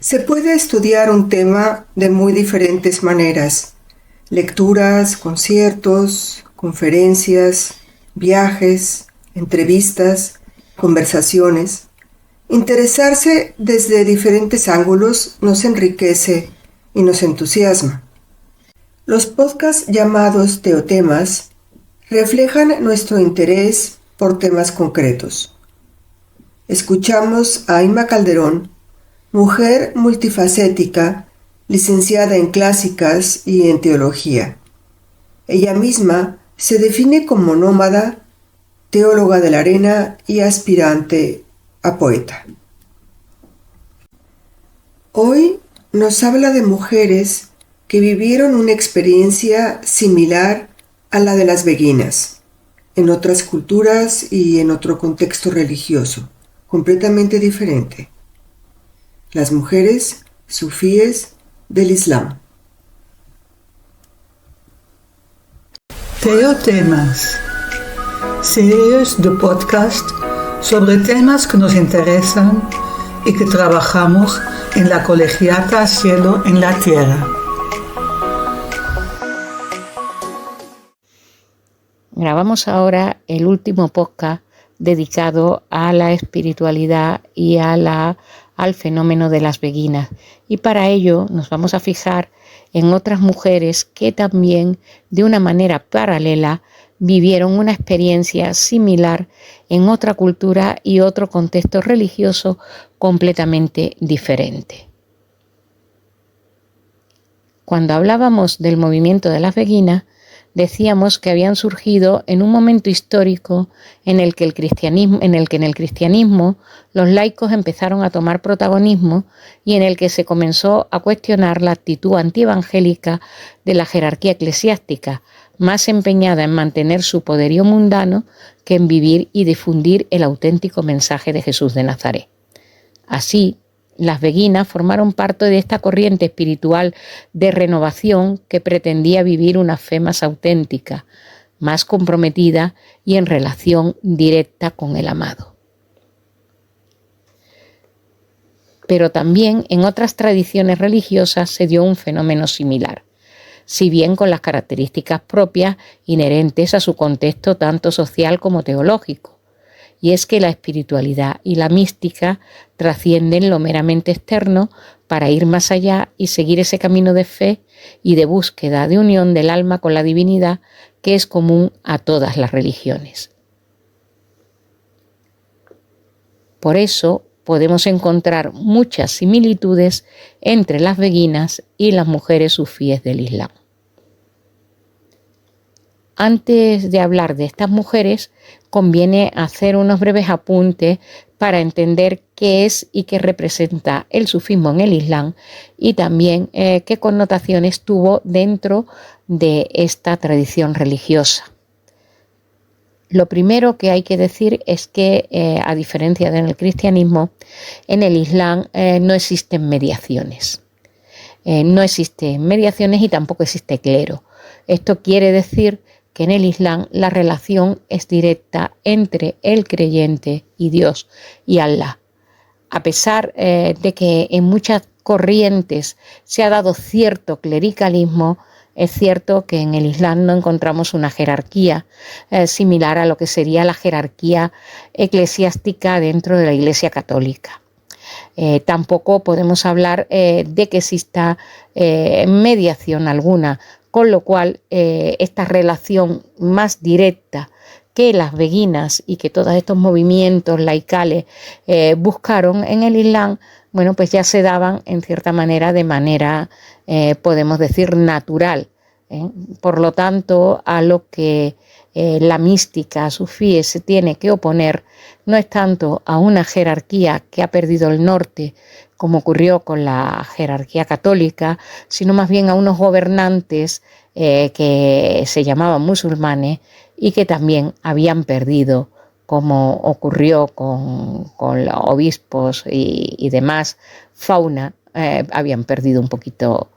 Se puede estudiar un tema de muy diferentes maneras: lecturas, conciertos, conferencias, viajes, entrevistas, conversaciones. Interesarse desde diferentes ángulos nos enriquece y nos entusiasma. Los podcasts llamados teotemas reflejan nuestro interés por temas concretos. Escuchamos a Inma Calderón, mujer multifacética, licenciada en clásicas y en teología. Ella misma se define como nómada, teóloga de la arena y aspirante a poeta. Hoy nos habla de mujeres que vivieron una experiencia similar a la de las beguinas, en otras culturas y en otro contexto religioso, completamente diferente. Las mujeres sufíes del Islam. Teotemas, series de podcast sobre temas que nos interesan y que trabajamos en la Colegiata Cielo en la Tierra. Grabamos ahora el último podcast dedicado a la espiritualidad y al fenómeno de las beguinas. Y para ello nos vamos a fijar en otras mujeres que también, de una manera paralela, vivieron una experiencia similar en otra cultura y otro contexto religioso completamente diferente. Cuando hablábamos del movimiento de las beguinas, decíamos que habían surgido en un momento histórico en el que en el cristianismo los laicos empezaron a tomar protagonismo y en el que se comenzó a cuestionar la actitud antievangélica de la jerarquía eclesiástica, más empeñada en mantener su poderío mundano que en vivir y difundir el auténtico mensaje de Jesús de Nazaret. Así, las beguinas formaron parte de esta corriente espiritual de renovación que pretendía vivir una fe más auténtica, más comprometida y en relación directa con el amado. Pero también en otras tradiciones religiosas se dio un fenómeno similar, si bien con las características propias inherentes a su contexto tanto social como teológico. Y es que la espiritualidad y la mística trascienden lo meramente externo para ir más allá y seguir ese camino de fe y de búsqueda de unión del alma con la divinidad que es común a todas las religiones. Por eso podemos encontrar muchas similitudes entre las beguinas y las mujeres sufíes del Islam. Antes de hablar de estas mujeres, conviene hacer unos breves apuntes para entender qué es y qué representa el sufismo en el Islam y también qué connotaciones tuvo dentro de esta tradición religiosa. Lo primero que hay que decir es que, a diferencia del cristianismo, en el Islam no existen mediaciones. No existen mediaciones y tampoco existe clero. Esto quiere decir que en el Islam la relación es directa entre el creyente y Dios y Allah. A pesar de que en muchas corrientes se ha dado cierto clericalismo, es cierto que en el Islam no encontramos una jerarquía similar a lo que sería la jerarquía eclesiástica dentro de la Iglesia católica. Tampoco podemos hablar de que exista mediación alguna, con lo cual esta relación más directa que las beguinas y que todos estos movimientos laicales buscaron en el Islam, bueno, pues ya se daban en cierta manera podemos decir, natural. Por lo tanto, a lo que la mística sufí se tiene que oponer no es tanto a una jerarquía que ha perdido el norte, como ocurrió con la jerarquía católica, sino más bien a unos gobernantes que se llamaban musulmanes y que también habían perdido, como ocurrió con los obispos y demás fauna, habían perdido un poquito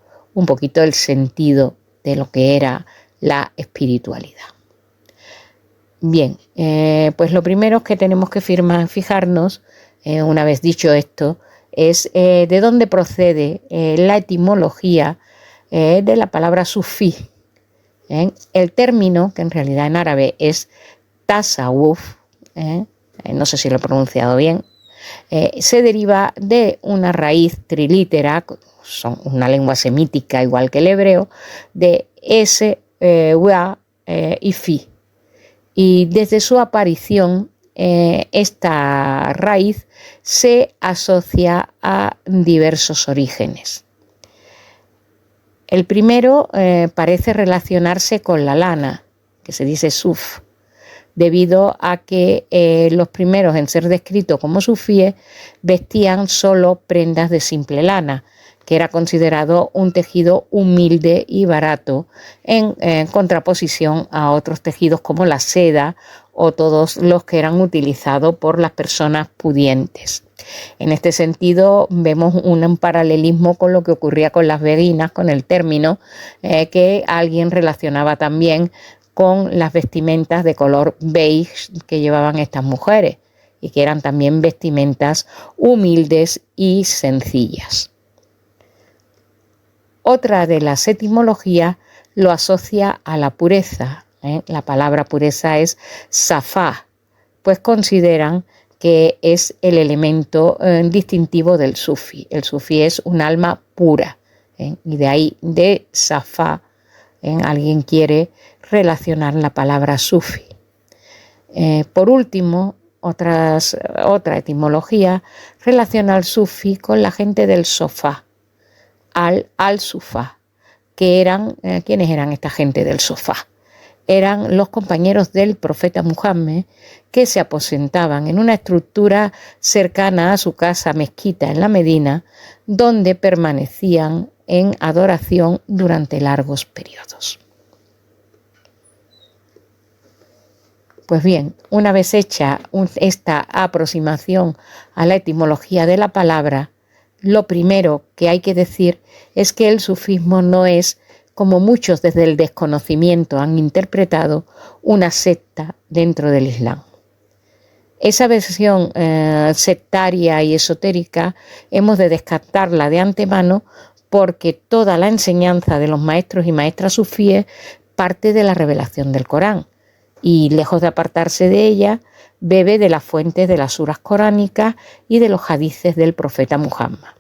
el sentido de lo que era la espiritualidad. Bien, pues lo primero que tenemos que fijarnos, una vez dicho esto, es de dónde procede la etimología de la palabra sufí. El término, que en realidad en árabe es tasawuf, no sé si lo he pronunciado bien, se deriva de una raíz trilítera, son una lengua semítica igual que el hebreo, de S, Wa y Fi. Y desde su aparición, esta raíz se asocia a diversos orígenes. El primero parece relacionarse con la lana, que se dice suf, debido a que los primeros en ser descritos como sufíes vestían solo prendas de simple lana, que era considerado un tejido humilde y barato en contraposición a otros tejidos como la seda o todos los que eran utilizados por las personas pudientes. En este sentido vemos un paralelismo con lo que ocurría con las beguinas, con el término que alguien relacionaba también con las vestimentas de color beige que llevaban estas mujeres y que eran también vestimentas humildes y sencillas. Otra de las etimologías lo asocia a la pureza. La palabra pureza es safá, pues consideran que es el elemento distintivo del sufí. El sufí es un alma pura, y de ahí de safá, alguien quiere relacionar la palabra sufí. Por último, otra etimología relaciona al sufí con la gente del sofá, al-sufá, que eran, ¿quiénes eran esta gente del sofá? Eran los compañeros del profeta Muhammad que se aposentaban en una estructura cercana a su casa mezquita en la Medina, donde permanecían en adoración durante largos periodos. Pues bien, una vez hecha esta aproximación a la etimología de la palabra, lo primero que hay que decir es que el sufismo no es, como muchos desde el desconocimiento han interpretado, una secta dentro del Islam. Esa versión sectaria y esotérica hemos de descartarla de antemano porque toda la enseñanza de los maestros y maestras sufíes parte de la revelación del Corán y, lejos de apartarse de ella, bebe de las fuentes de las suras coránicas y de los hadices del profeta Muhammad.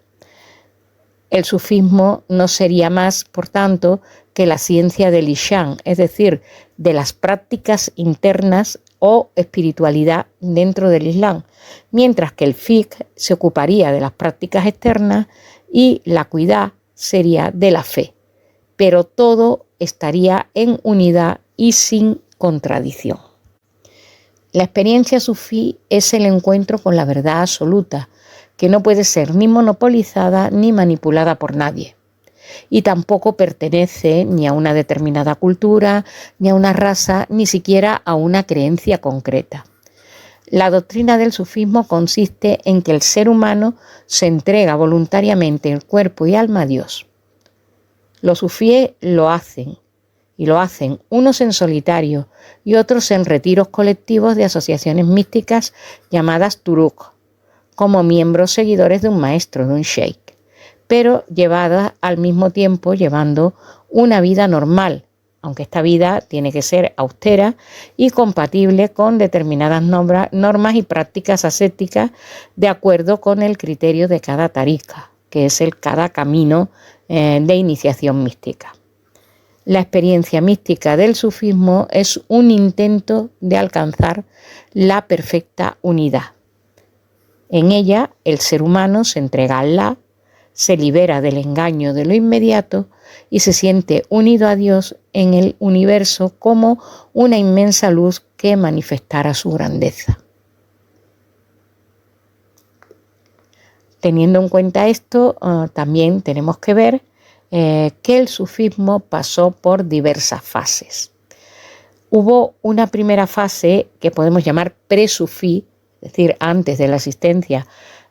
El sufismo no sería más, por tanto, que la ciencia del Ishan, es decir, de las prácticas internas o espiritualidad dentro del Islam, mientras que el fiqh se ocuparía de las prácticas externas y la aqidá sería de la fe, pero todo estaría en unidad y sin contradicción. La experiencia sufí es el encuentro con la verdad absoluta, que no puede ser ni monopolizada ni manipulada por nadie. Y tampoco pertenece ni a una determinada cultura, ni a una raza, ni siquiera a una creencia concreta. La doctrina del sufismo consiste en que el ser humano se entrega voluntariamente el cuerpo y alma a Dios. Los sufíes lo hacen, y lo hacen unos en solitario y otros en retiros colectivos de asociaciones místicas llamadas turuk, como miembros seguidores de un maestro, de un sheikh, pero llevadas al mismo tiempo llevando una vida normal, aunque esta vida tiene que ser austera y compatible con determinadas normas y prácticas ascéticas de acuerdo con el criterio de cada tarika, que es cada camino de iniciación mística. La experiencia mística del sufismo es un intento de alcanzar la perfecta unidad. En ella, el ser humano se entrega a Allah, se libera del engaño de lo inmediato y se siente unido a Dios en el universo como una inmensa luz que manifestara su grandeza. Teniendo en cuenta esto, también tenemos que ver que el sufismo pasó por diversas fases. Hubo una primera fase que podemos llamar pre-sufí, es decir, antes de la existencia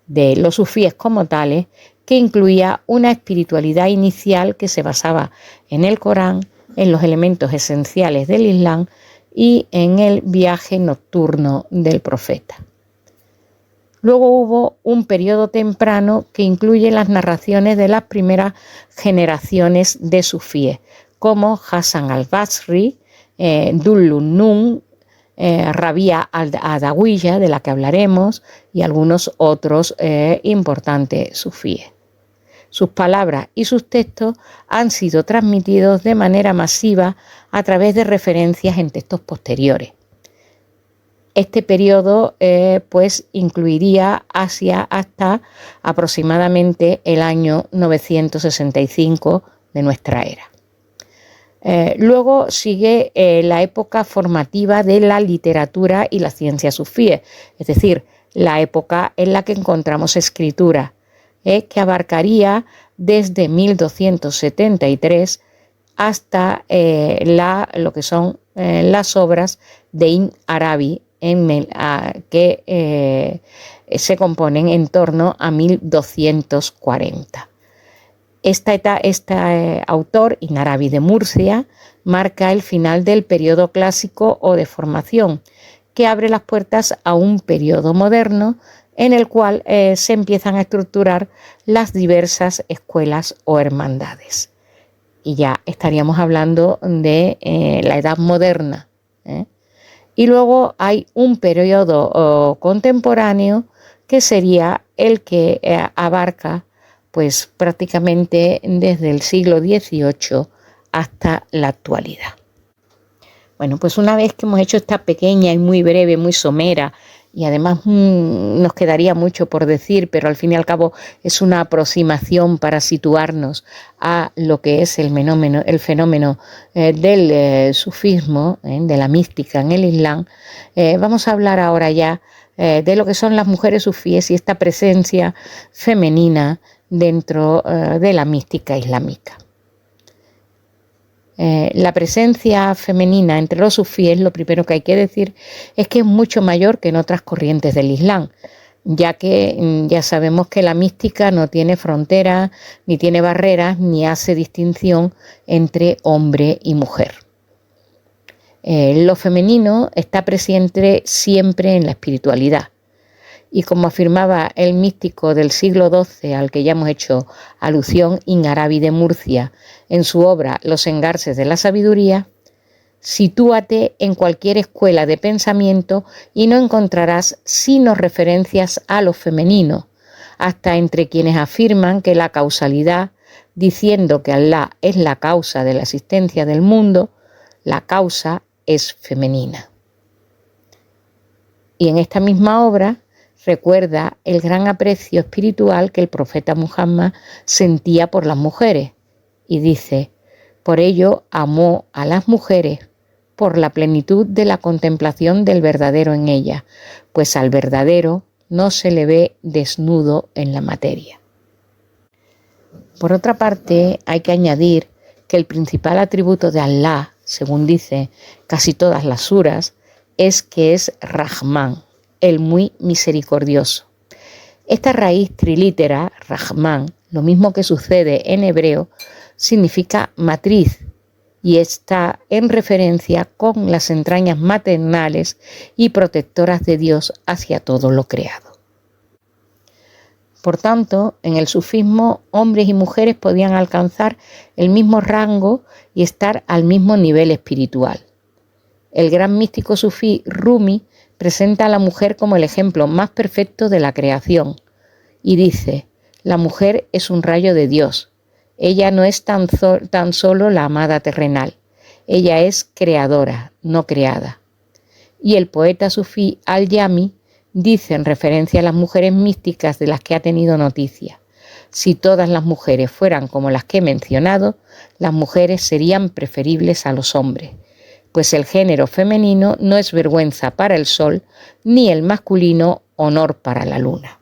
de los sufíes como tales, que incluía una espiritualidad inicial que se basaba en el Corán, en los elementos esenciales del Islam y en el viaje nocturno del profeta. Luego hubo un periodo temprano que incluye las narraciones de las primeras generaciones de sufíes, como Hassan al-Basri, Dullun Nun, Rabia al-Adawiya, de la que hablaremos, y algunos otros importantes sufíes. Sus palabras y sus textos han sido transmitidos de manera masiva a través de referencias en textos posteriores. Este periodo pues incluiría Asia hasta aproximadamente el año 965 de nuestra era. Luego sigue la época formativa de la literatura y la ciencia sufíes, es decir, la época en la que encontramos escritura, que abarcaría desde 1273 hasta lo que son las obras de Ibn Arabi, que se componen en torno a 1240. Este autor, Ibn Arabi de Murcia, marca el final del periodo clásico o de formación, que abre las puertas a un periodo moderno en el cual se empiezan a estructurar las diversas escuelas o hermandades. Y ya estaríamos hablando de la Edad Moderna. Y luego hay un periodo contemporáneo que sería el que abarca pues prácticamente desde el siglo XVIII hasta la actualidad. Bueno, pues una vez que hemos hecho esta pequeña y muy breve, muy somera, y además nos quedaría mucho por decir, pero al fin y al cabo es una aproximación para situarnos a lo que es el fenómeno del sufismo, de la mística en el Islam. Vamos a hablar ahora ya de lo que son las mujeres sufíes y esta presencia femenina dentro de la mística islámica. La presencia femenina entre los sufíes, lo primero que hay que decir es que es mucho mayor que en otras corrientes del Islam, ya que ya sabemos que la mística no tiene fronteras, ni tiene barreras, ni hace distinción entre hombre y mujer. Lo femenino está presente siempre en la espiritualidad. Y como afirmaba el místico del siglo XII al que ya hemos hecho alusión, Ibn Arabi de Murcia, en su obra Los engarces de la sabiduría, sitúate en cualquier escuela de pensamiento y no encontrarás sino referencias a lo femenino, hasta entre quienes afirman que la causalidad, diciendo que Alá es la causa de la existencia del mundo, la causa es femenina. Y en esta misma obra recuerda el gran aprecio espiritual que el profeta Muhammad sentía por las mujeres y dice: por ello amó a las mujeres por la plenitud de la contemplación del verdadero en ellas, pues al verdadero no se le ve desnudo en la materia. Por otra parte, hay que añadir que el principal atributo de Allah, según dice casi todas las suras, es que es Rahman, el muy misericordioso. Esta raíz trilítera, Rahman, lo mismo que sucede en hebreo, significa matriz y está en referencia con las entrañas maternales y protectoras de Dios hacia todo lo creado. Por tanto, en el sufismo, hombres y mujeres podían alcanzar el mismo rango y estar al mismo nivel espiritual. El gran místico sufí Rumi presenta a la mujer como el ejemplo más perfecto de la creación y dice: la mujer es un rayo de Dios. Ella no es tan solo la amada terrenal, ella es creadora, no creada. Y el poeta sufí Al-Yami dice en referencia a las mujeres místicas de las que ha tenido noticia: si todas las mujeres fueran como las que he mencionado, las mujeres serían preferibles a los hombres, pues el género femenino no es vergüenza para el sol, ni el masculino honor para la luna.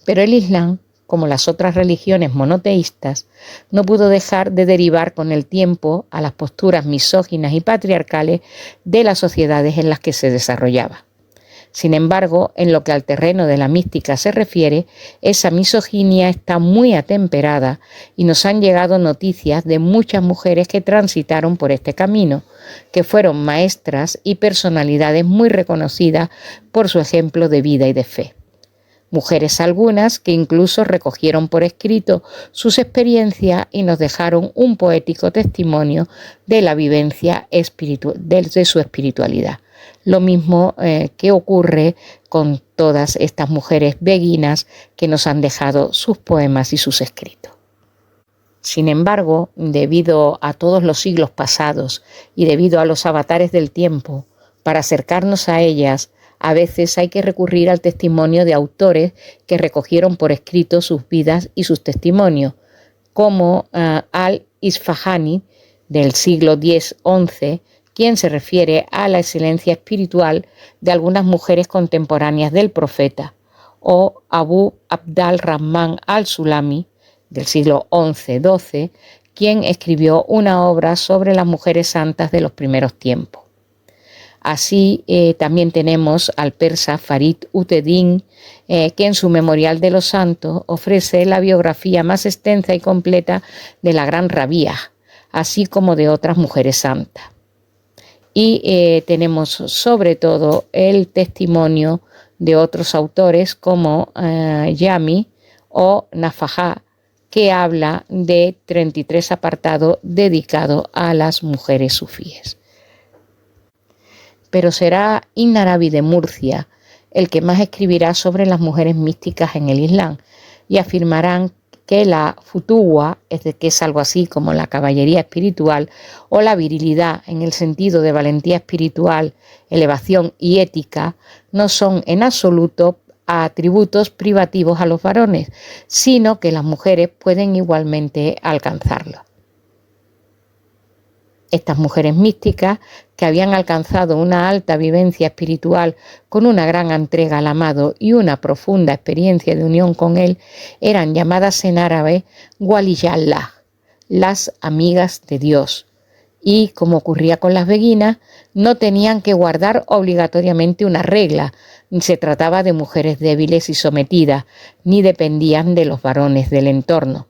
Pero el Islam, como las otras religiones monoteístas, no pudo dejar de derivar con el tiempo a las posturas misóginas y patriarcales de las sociedades en las que se desarrollaba. Sin embargo, en lo que al terreno de la mística se refiere, esa misoginia está muy atemperada y nos han llegado noticias de muchas mujeres que transitaron por este camino, que fueron maestras y personalidades muy reconocidas por su ejemplo de vida y de fe. Mujeres algunas que incluso recogieron por escrito sus experiencias y nos dejaron un poético testimonio de la vivencia de su espiritualidad. Lo mismo que ocurre con todas estas mujeres beguinas que nos han dejado sus poemas y sus escritos. Sin embargo, debido a todos los siglos pasados y debido a los avatares del tiempo, para acercarnos a ellas, a veces hay que recurrir al testimonio de autores que recogieron por escrito sus vidas y sus testimonios, como Al-Isfahani del siglo X-XI, quien se refiere a la excelencia espiritual de algunas mujeres contemporáneas del profeta, o Abu Abd al-Rahman al-Sulami del siglo XI-XII, quien escribió una obra sobre las mujeres santas de los primeros tiempos. Así también tenemos al persa Farid Uteddin, que en su Memorial de los Santos ofrece la biografía más extensa y completa de la gran rabía, así como de otras mujeres santas. Y tenemos sobre todo el testimonio de otros autores como Yami o Nafajá, que habla de 33 apartados dedicados a las mujeres sufíes. Pero será Ibn Arabi de Murcia el que más escribirá sobre las mujeres místicas en el Islam, y afirmarán que la futuwa, que es algo así como la caballería espiritual, o la virilidad en el sentido de valentía espiritual, elevación y ética, no son en absoluto atributos privativos a los varones, sino que las mujeres pueden igualmente alcanzarlos. Estas mujeres místicas, que habían alcanzado una alta vivencia espiritual con una gran entrega al amado y una profunda experiencia de unión con él, eran llamadas en árabe waliyallah, las amigas de Dios, y, como ocurría con las beguinas, no tenían que guardar obligatoriamente una regla, ni se trataba de mujeres débiles y sometidas, ni dependían de los varones del entorno.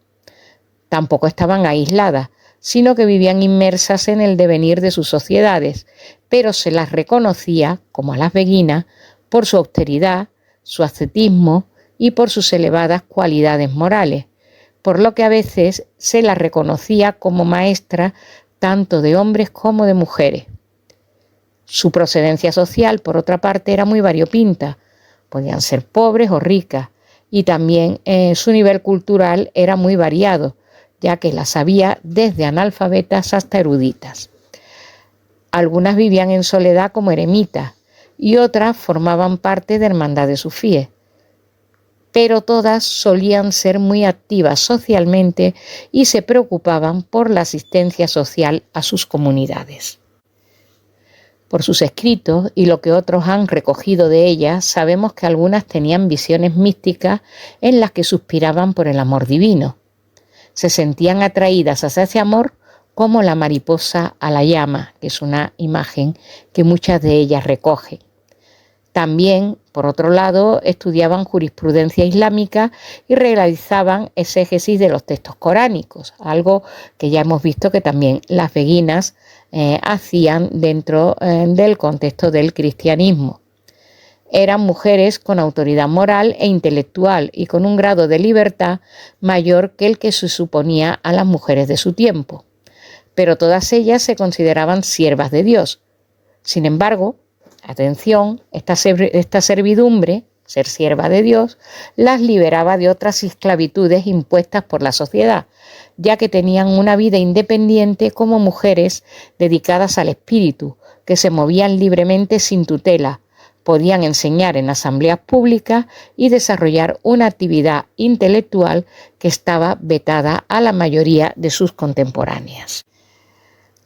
Tampoco estaban aisladas, sino que vivían inmersas en el devenir de sus sociedades, pero se las reconocía, como a las beguinas, por su austeridad, su ascetismo y por sus elevadas cualidades morales, por lo que a veces se las reconocía como maestras tanto de hombres como de mujeres. Su procedencia social, por otra parte, era muy variopinta, podían ser pobres o ricas, y también su nivel cultural era muy variado, ya que las había desde analfabetas hasta eruditas. Algunas vivían en soledad como eremitas y otras formaban parte de hermandades sufíes, pero todas solían ser muy activas socialmente y se preocupaban por la asistencia social a sus comunidades. Por sus escritos y lo que otros han recogido de ellas, sabemos que algunas tenían visiones místicas en las que suspiraban por el amor divino. Se sentían atraídas hacia ese amor como la mariposa a la llama, que es una imagen que muchas de ellas recogen. También, por otro lado, estudiaban jurisprudencia islámica y realizaban exégesis de los textos coránicos, algo que ya hemos visto que también las beguinas hacían dentro del contexto del cristianismo. Eran mujeres con autoridad moral e intelectual y con un grado de libertad mayor que el que se suponía a las mujeres de su tiempo, pero todas ellas se consideraban siervas de Dios. Sin embargo, atención, esta servidumbre, ser sierva de Dios, las liberaba de otras esclavitudes impuestas por la sociedad, ya que tenían una vida independiente como mujeres dedicadas al espíritu, que se movían libremente sin tutela, podían enseñar en asambleas públicas y desarrollar una actividad intelectual que estaba vetada a la mayoría de sus contemporáneas.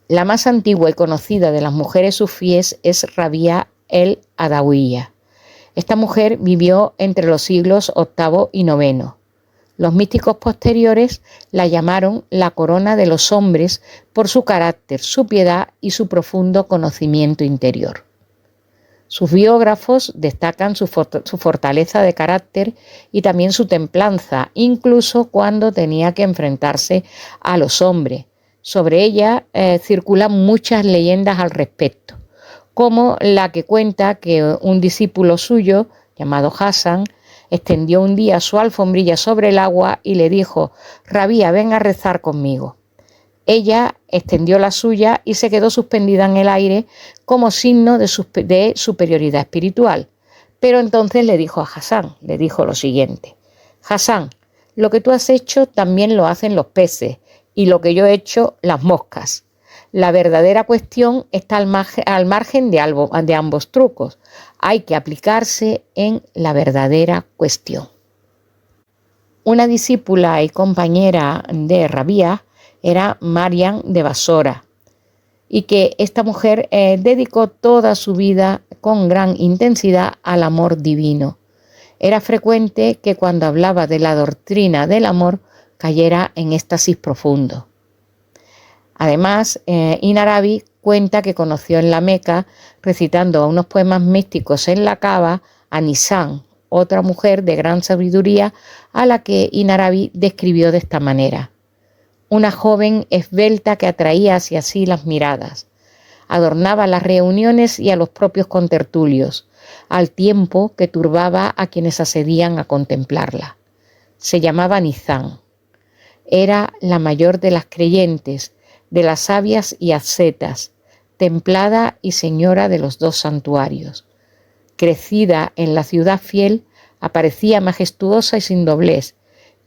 La más antigua y conocida de las mujeres sufíes es Rabia el-Adawiyya. Esta mujer vivió entre los siglos VIII y IX. Los místicos posteriores la llamaron la corona de los hombres por su carácter, su piedad y su profundo conocimiento interior. Sus biógrafos destacan su fortaleza de carácter y también su templanza, incluso cuando tenía que enfrentarse a los hombres. Sobre ella circulan muchas leyendas al respecto, como la que cuenta que un discípulo suyo, llamado Hassan, extendió un día su alfombrilla sobre el agua y le dijo: «Rabía, ven a rezar conmigo». Ella extendió la suya y se quedó suspendida en el aire como signo de superioridad espiritual. Pero entonces le dijo a Hassan, le dijo lo siguiente: «Hassan, lo que tú has hecho también lo hacen los peces y lo que yo he hecho las moscas. La verdadera cuestión está al margen de ambos trucos. Hay que aplicarse en la verdadera cuestión». Una discípula y compañera de Rabía era Mariam de Basora, y que esta mujer dedicó toda su vida con gran intensidad al amor divino. Era frecuente que cuando hablaba de la doctrina del amor cayera en éxtasis profundo. Además, Ibn Arabi cuenta que conoció en la Meca, recitando unos poemas místicos en la Kaaba, a Nisan, otra mujer de gran sabiduría, a la que Ibn Arabi describió de esta manera: una joven esbelta que atraía hacia sí las miradas. Adornaba las reuniones y a los propios contertulios, al tiempo que turbaba a quienes accedían a contemplarla. Se llamaba Nizam. Era la mayor de las creyentes, de las sabias y ascetas, templada y señora de los dos santuarios. Crecida en la ciudad fiel, aparecía majestuosa y sin doblez,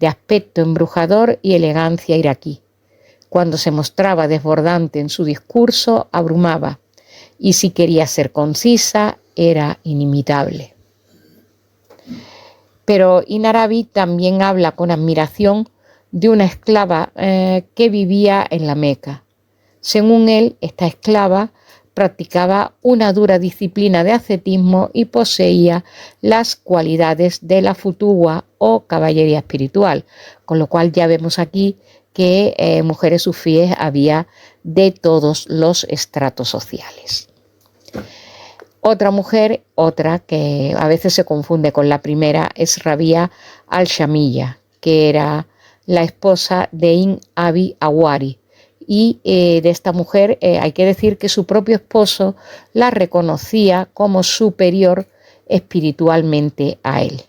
de aspecto embrujador y elegancia iraquí. Cuando se mostraba desbordante en su discurso, abrumaba, y si quería ser concisa, era inimitable. Pero Ibn Arabi también habla con admiración de una esclava que vivía en la Meca. Según él, esta esclava practicaba una dura disciplina de ascetismo y poseía las cualidades de la futuwa o caballería espiritual, con lo cual ya vemos aquí que mujeres sufíes había de todos los estratos sociales. Otra mujer, que a veces se confunde con la primera, es Rabia al-Shamiyya, que era la esposa de Ibn Abi Awari. Y de esta mujer hay que decir que su propio esposo la reconocía como superior espiritualmente a él.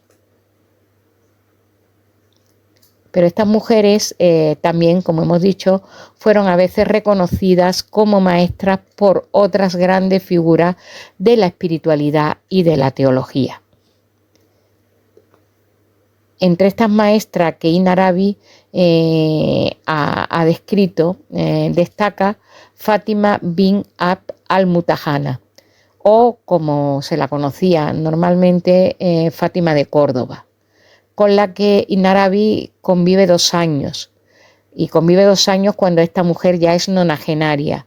Pero estas mujeres también, como hemos dicho, fueron a veces reconocidas como maestras por otras grandes figuras de la espiritualidad y de la teología. Entre estas maestras que Ibn Arabi ha descrito, destaca Fátima bin Abd al-Mutahana, o como se la conocía normalmente, Fátima de Córdoba, con la que Ibn Arabi convive 2 años. Y convive 2 años cuando esta mujer ya es nonagenaria.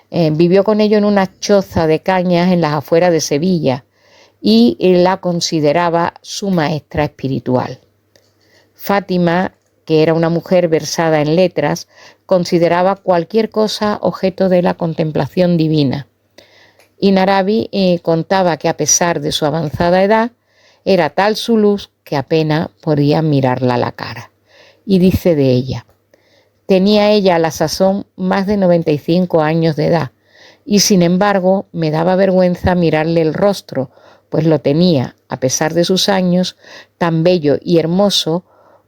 Vivió con ello en una choza de cañas en las afueras de Sevilla y la consideraba su maestra espiritual. Fátima, que era una mujer versada en letras, consideraba cualquier cosa objeto de la contemplación divina. Ibn Arabi contaba que a pesar de su avanzada edad, era tal su luz que apenas podía mirarla a la cara. Y dice de ella: tenía ella a la sazón más de 95 años de edad, y sin embargo me daba vergüenza mirarle el rostro, pues lo tenía, a pesar de sus años, tan bello y hermoso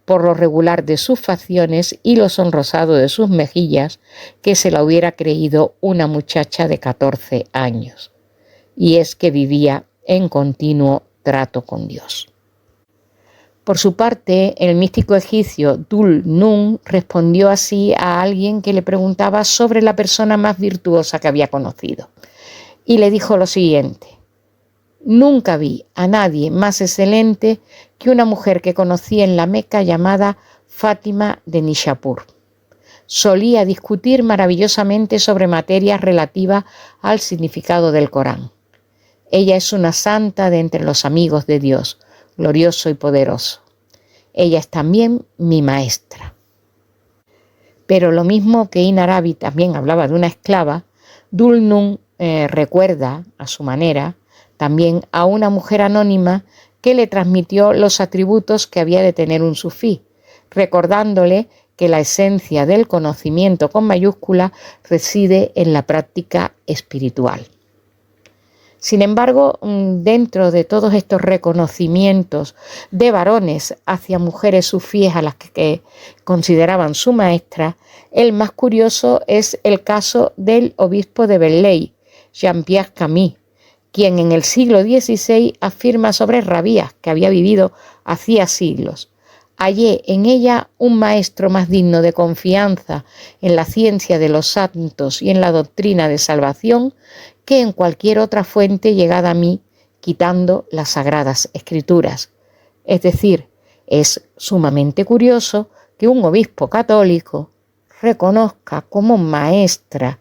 por lo regular de sus facciones y lo sonrosado de sus mejillas, que se la hubiera creído una muchacha de 14 años. Y es que vivía en continuo trato con Dios. Por su parte, el místico egipcio Dhul Nun respondió así a alguien que le preguntaba sobre la persona más virtuosa que había conocido. Y le dijo lo siguiente: nunca vi a nadie más excelente que una mujer que conocí en la Meca llamada Fátima de Nishapur. Solía discutir maravillosamente sobre materias relativas al significado del Corán. Ella es una santa de entre los amigos de Dios, glorioso y poderoso. Ella es también mi maestra. Pero lo mismo que Ibn Arabi también hablaba de una esclava, Dhul Nun recuerda, a su manera, también a una mujer anónima que le transmitió los atributos que había de tener un sufí, recordándole que la esencia del conocimiento con mayúscula reside en la práctica espiritual. Sin embargo, dentro de todos estos reconocimientos de varones hacia mujeres sufíes a las que consideraban su maestra, el más curioso es el caso del obispo de Belley, Jean-Pierre Camille, quien en el siglo XVI afirma sobre Rabías, que había vivido hacía siglos: hallé en ella un maestro más digno de confianza en la ciencia de los santos y en la doctrina de salvación que en cualquier otra fuente llegada a mí, quitando las sagradas escrituras. Es decir, es sumamente curioso que un obispo católico reconozca como maestra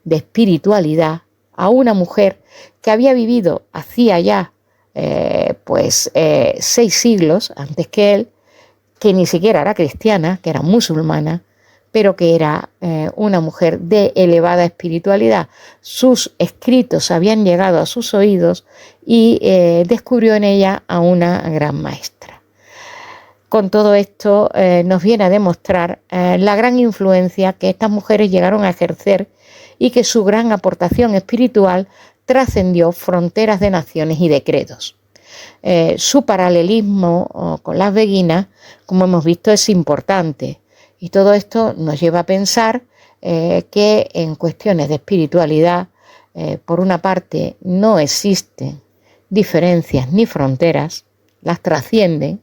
de espiritualidad a una mujer que había vivido hacía ya 6 siglos antes que él, que ni siquiera era cristiana, que era musulmana, pero que era una mujer de elevada espiritualidad. Sus escritos habían llegado a sus oídos y descubrió en ella a una gran maestra. Con todo esto nos viene a demostrar la gran influencia que estas mujeres llegaron a ejercer y que su gran aportación espiritual trascendió fronteras de naciones y de credos. Su paralelismo con las beguinas, como hemos visto, es importante, y todo esto nos lleva a pensar que en cuestiones de espiritualidad, por una parte, no existen diferencias ni fronteras, las trascienden,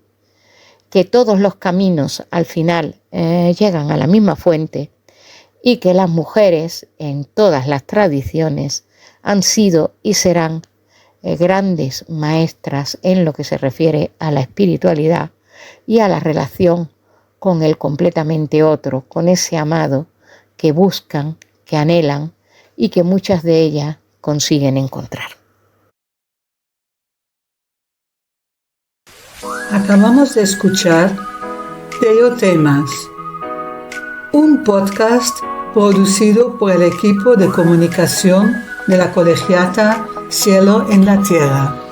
que todos los caminos al final llegan a la misma fuente, y que las mujeres en todas las tradiciones han sido y serán grandes maestras en lo que se refiere a la espiritualidad y a la relación con el completamente otro, con ese amado que buscan, que anhelan y que muchas de ellas consiguen encontrar. Acabamos de escuchar Teotemas, un podcast producido por el equipo de comunicación de la Colegiata Cielo en la Tierra.